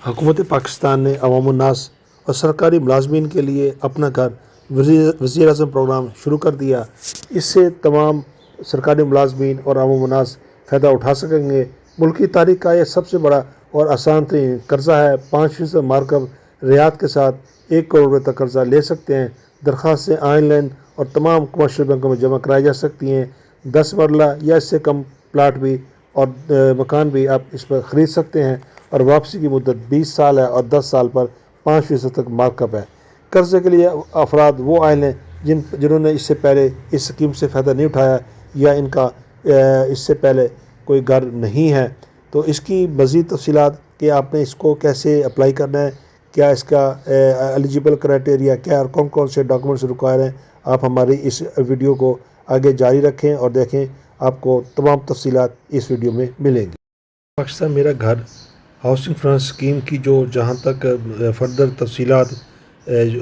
हुकूमत पाकिस्तान ने अवाम उन्नास और सरकारी मुलाजमीन के लिए अपना घर वज़ीर आज़म प्रोग्राम शुरू कर दिया। इससे तमाम सरकारी मुलाजमीन और अवाम उन्नास फ़ायदा उठा सकेंगे। मुल्क की तारीख का यह सबसे बड़ा और आसान तरीन कर्ज़ा है। 5% मार्कअप रियायत के साथ 1 करोड़ रुपये तक कर्ज़ा ले सकते हैं। दरख्वास्तें ऑनलाइन और तमाम कमर्शियल बैंकों में जमा कराई जा सकती हैं। 10 मरला या इससे कम प्लाट भी और मकान भी आप इस पर ख़रीद सकते हैं और वापसी की मुद्दत 20 साल है और 10 साल पर 5% तक मार्कअप है। कर्ज़े के लिए अफराद वो आयल हैं जिन्होंने इससे पहले इस स्कीम से फ़ायदा नहीं उठाया या इनका इससे पहले कोई घर नहीं है। तो इसकी मज़ीद तफ़सीलात कि आपने इसको कैसे अप्लाई करना है, क्या इसका एलिजिबल क्राइटेरिया क्या और कौन कौन से डॉक्यूमेंट्स रिक्वायर हैं, आप हमारी इस वीडियो को आगे जारी रखें और देखें। आपको तमाम तफ़सीलात इस वीडियो में मिलेंगी। पाकिस्तान मेरा घर हाउसिंग फाइनेंस स्कीम की जो जहाँ तक फर्दर तफ़सीलात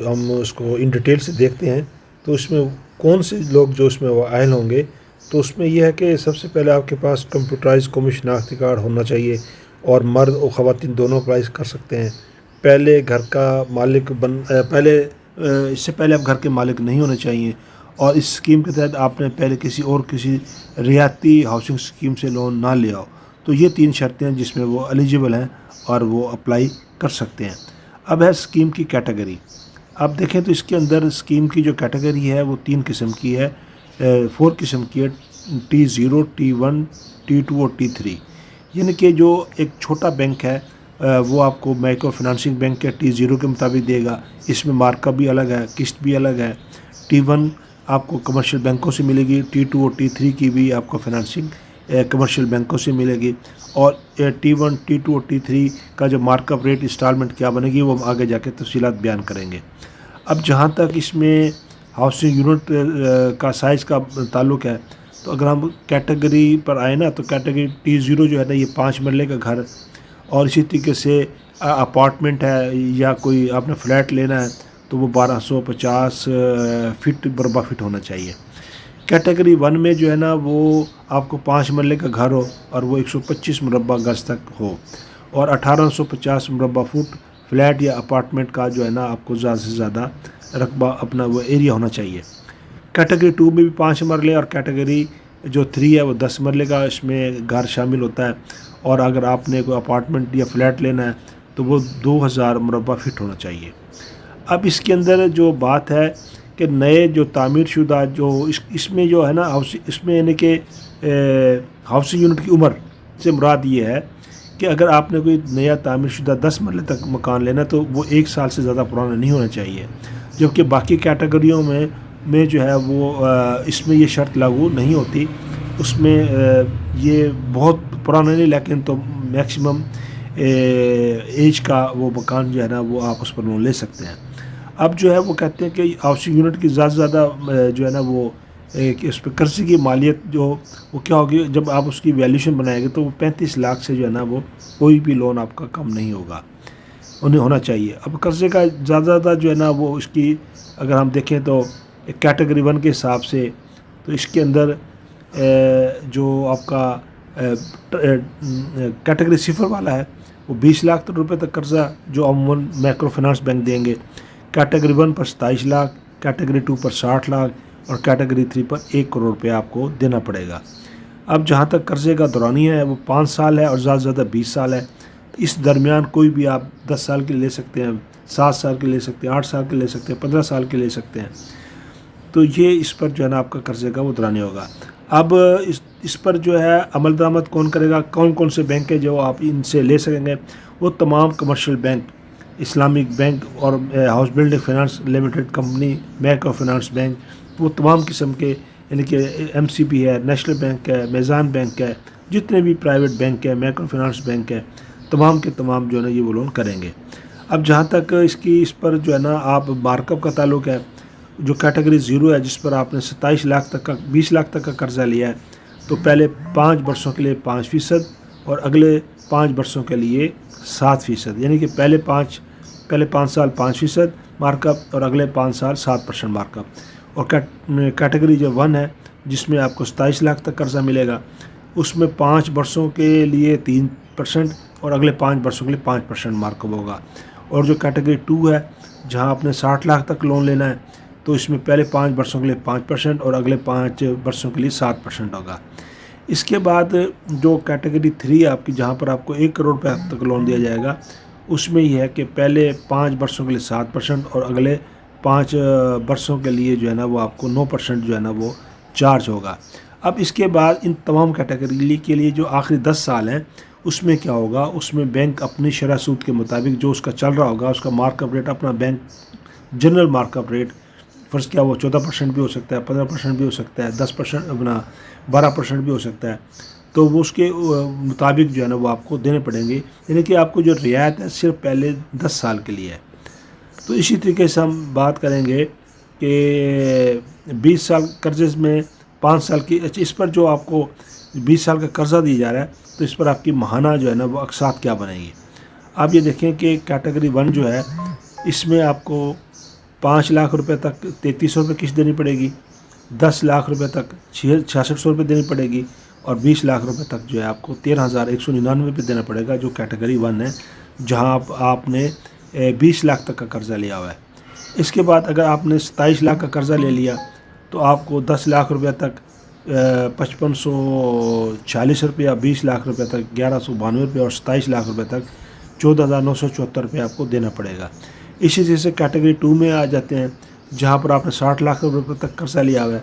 हम उसको इन डिटेल से देखते हैं तो उसमें कौन से लोग जो उसमें वो आयल होंगे, तो उसमें यह है कि सबसे पहले आपके पास कंप्यूटराइज कौमी शनाख्ती कार्ड होना चाहिए और मर्द और ख़वातीन दोनों अप्लाई कर सकते हैं। पहले घर का मालिक इससे पहले आप घर के मालिक नहीं होने चाहिए और इस स्कीम के तहत आपने पहले किसी रियाती हाउसिंग स्कीम से लोन ना लिया हो। तो ये 3 शर्तें हैं जिसमें वो एलिजिबल हैं और वो अप्लाई कर सकते हैं। अब है स्कीम की कैटेगरी। अब देखें तो इसके अंदर स्कीम की जो कैटेगरी है वो 3 किस्म की है, 4 किस्म की है, T0, T1, T2 और T3। यानी कि जो एक छोटा बैंक है वो आपको माइक्रो फाइनेंसिंग बैंक के T0 के मुताबिक देगा। इसमें मार्कअप भी अलग है, किस्त भी अलग है। T1 आपको कमर्शियल बैंकों से मिलेगी, T2 और T3 की भी आपको फाइनेंसिंग कमर्शियल बैंकों से मिलेगी। और T1, T2 और T3 का जो मार्कअप रेट इंस्टॉलमेंट क्या बनेगी वो हम आगे जाके तफसीलात बयान करेंगे। अब जहाँ तक इसमें हाउसिंग यूनिट का साइज़ का ताल्लुक़ है, तो अगर हम कैटेगरी पर आए ना, तो कैटेगरी T0 जो है ना, ये 5 मरले का घर और इसी तरीके से अपार्टमेंट है या कोई आपने फ्लैट लेना है तो वो 1250 फीट बरबा फीट होना चाहिए। कैटेगरी 1 में जो है ना वो आपको 5 मरले का घर हो और वो 125 मुरबा गज तक हो और 1850 मुरबा फुट फ्लैट या अपार्टमेंट का जो है ना आपको ज़्यादा से ज़्यादा रकबा अपना वो एरिया होना चाहिए। कैटेगरी 2 में भी 5 मरले और कैटेगरी जो 3 है वो 10 मरले का इसमें घर शामिल होता है। और अगर आपने कोई अपार्टमेंट या फ्लैट लेना है तो वो 2000 मुरबा फीट होना चाहिए। अब इसके अंदर जो बात है कि नए जो तामीर शुदा जो इसमें जो है ना इसमें यानी कि हाउसिंग यूनिट की उम्र से मुराद ये है कि अगर आपने कोई नया तामीर शुदा 10 मरले तक मकान लेना तो वो 1 साल से ज़्यादा पुराना नहीं होना चाहिए, जबकि बाकी कैटेगरियों में जो है वो इसमें ये शर्त लागू नहीं होती। उसमें ये बहुत पुराना नहीं लेकिन तो मैक्सिमम एज का वो मकान जो है ना वो आप उस पर लोन ले सकते हैं। अब जो है वो कहते हैं कि हाउसिंग यूनिट की ज़्यादा से ज़्यादा जो है ना वो कि उस पर कर्ज़े की मालियत जो वो क्या होगी, जब आप उसकी वैल्यूशन बनाएंगे तो वो 35 लाख से जो है ना वो कोई भी लोन आपका कम नहीं होगा, उन्हें होना चाहिए। अब कर्ज़े का ज़्यादा जो है ना वो इसकी अगर हम देखें तो कैटेगरी 1 के हिसाब से तो इसके अंदर जो आपका कैटेगरी 0 वाला है वो 20 लाख रुपए तक कर्ज़ा जो अमूमन माइक्रो फाइनेंस बैंक देंगे। कैटेगरी 1 पर 27 लाख, कैटेगरी 2 पर 60 लाख और कैटेगरी 3 पर 1 करोड़ रुपये आपको देना पड़ेगा। अब जहाँ तक कर्ज़े का दौरानिया है वो 5 साल है और ज़्यादा से ज़्यादा 20 साल है। इस दरमियान कोई भी आप 10 साल के ले सकते हैं, 7 साल के ले सकते हैं, 8 साल के ले सकते हैं, 15 साल के ले सकते हैं। तो ये इस पर जो है ना आपका कर्ज़े का वो दौरानिया होगा। अब इस पर जो है अमल दरामद कौन करेगा, कौन कौन से बैंक है जो आप इनसे ले सकेंगे, वो तमाम कमर्शियल बैंक, इस्लामिक बैंक और house building finance limited company, micro finance bank, वो तमाम किस्म के यानी कि MCB है, नेशनल बैंक है, मेज़ान बैंक है, जितने भी प्राइवेट बैंक है, माइक्रो फाइनेंस बैंक है, तमाम के तमाम जो है ना ये वो लोन करेंगे। अब जहाँ तक इस पर जो है ना आप मार्कअप का ताल्लुक है, जो कैटेगरी 0 है जिस पर आपने 27 लाख तक का 20 लाख तक का कर्ज़ा लिया है, तो पहले 5 वर्षों के लिए 5% और अगले 5 वर्षों के लिए 7%, यानी कि पहले 5 साल 5% मार्कअप और अगले 5 साल 7% मार्कअप। और कैटेगरी जो 1 है जिसमें आपको 27 लाख तक कर्ज़ा मिलेगा, उसमें 5 वर्षों के लिए 3% اور اگلے 5 برسوں کے لیے 5% مارک اپ ہوگا. اور جو کیٹیگری 2 ہے جہاں آپ نے 60 لاکھ تک لون لینا ہے تو اس میں پہلے 5 برسوں کے لیے 5% اور اگلے 5 برسوں کے لیے 7% ہوگا. اس کے بعد جو کیٹیگری 3 ہے آپ کی جہاں پر آپ کو 1 کروڑ روپے تک لون دیا جائے گا اس میں یہ ہے کہ پہلے 5 برسوں کے لیے 7% اور اگلے 5 برسوں کے لیے جو ہے نا وہ آپ کو 9% جو ہے نا وہ چارج ہوگا. اب اس کے بعد ان تمام کیٹیگری کے لیے جو آخری 10 سال ہیں اس میں کیا ہوگا، اس میں بینک اپنی شرح سود کے مطابق جو اس کا چل رہا ہوگا اس کا مارک اپ ریٹ اپنا bank general mark up rate فرض کیا وہ 14% بھی ہو سکتا ہے، 15% بھی ہو سکتا ہے، 10% اپنا 12% بھی ہو سکتا ہے، تو وہ اس کے مطابق جو ہے نا وہ آپ کو دینے پڑیں گے. یعنی کہ آپ کو جو رعایت ہے صرف پہلے 10 سال کے لیے ہے. تو اسی طریقے سے ہم بات کریں گے کہ 20 سال قرضے میں 5 سال کی اس پر جو آپ کو 20 سال کا قرضہ دیا جا رہا ہے تو اس پر آپ کی ماہانہ جو ہے نا وہ اقساط کیا بنے گی. آپ یہ دیکھیں کہ کیٹیگری 1 جو ہے اس میں آپ کو 5 لاکھ روپے تک 3300 روپے قسط دینی پڑے گی، 10 لاکھ روپے تک 6600 روپے دینی پڑے گی اور 20 لاکھ روپے تک جو ہے آپ کو 13,199 روپے دینا پڑے گا جو کیٹیگری 1 ہے جہاں آپ نے 20 لاکھ تک کا قرضہ لیا ہوا ہے. اس کے بعد اگر آپ نے 27 لاکھ کا قرضہ لے لیا تو آپ کو 10 لاکھ روپے تک 5540 روپیہ، 20 لاکھ روپے تک 1192 روپے اور 27 لاکھ روپے تک 14,974 روپے آپ کو دینا پڑے گا. اسی طرح سے کیٹیگری 2 میں آ جاتے ہیں جہاں پر آپ نے 60 لاکھ روپے تک قرضہ لیا ہوا ہے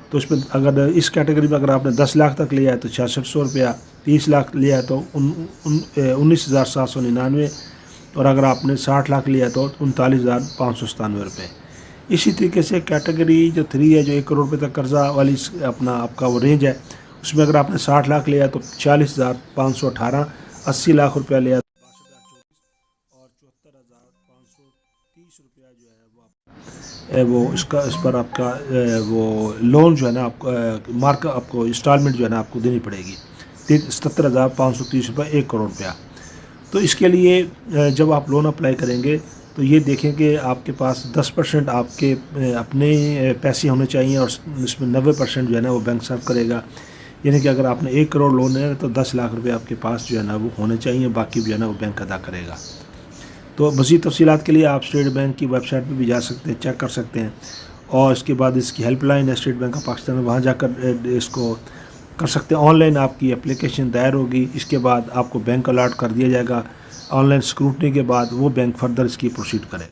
تو اس میں اگر اس کیٹیگری میں اگر آپ نے 10 لاکھ تک لیا ہے تو 6600 روپیہ، 30 لاکھ لیا ہے تو 19,799 اور اگر آپ نے 60 لاکھ لیا ہے تو 39,597 روپے. اسی طریقے سے کیٹیگری جو 3 ہے جو 1 کروڑ روپے تک قرضہ والی اپنا آپ کا وہ رینج ہے اس میں اگر آپ نے 60 لاکھ لیا تو 40,518، 80 لاکھ روپیہ لیا تو 62,024 اور 74,530 روپیہ جو ہے وہ اس پر آپ کا وہ لون جو ہے نا آپ کو مارک آپ کو انسٹالمنٹ جو ہے نا آپ کو دینی پڑے گی 77,530 روپے 1 کروڑ روپیہ. تو اس کے لیے جب آپ لون اپلائی کریں گے تو یہ دیکھیں کہ آپ کے پاس 10% آپ کے اپنے پیسے ہونے چاہیے اور اس میں 90% جو ہے نا وہ بینک سرو کرے گا. یعنی کہ اگر آپ نے 1 کروڑ لون ہے تو 10 لاکھ روپے آپ کے پاس جو ہے نا وہ ہونے چاہیے، باقی جو ہے نا وہ بینک ادا کرے گا. تو مزید تفصیلات کے لیے آپ اسٹیٹ بینک کی ویب سائٹ پہ بھی جا سکتے ہیں، چیک کر سکتے ہیں. اور اس کے بعد اس کی ہیلپ لائن ہے اسٹیٹ بینک آف پاکستان میں، وہاں جا کر اس کو کر سکتے ہیں. آن لائن آپ کی اپلیکیشن دائر ہوگی، اس کے بعد آپ کو بینک الاٹ کر دیا جائے گا. آن لائن اسکروٹنی کے بعد وہ بینک فردر اس کی پروسیڈ کرے.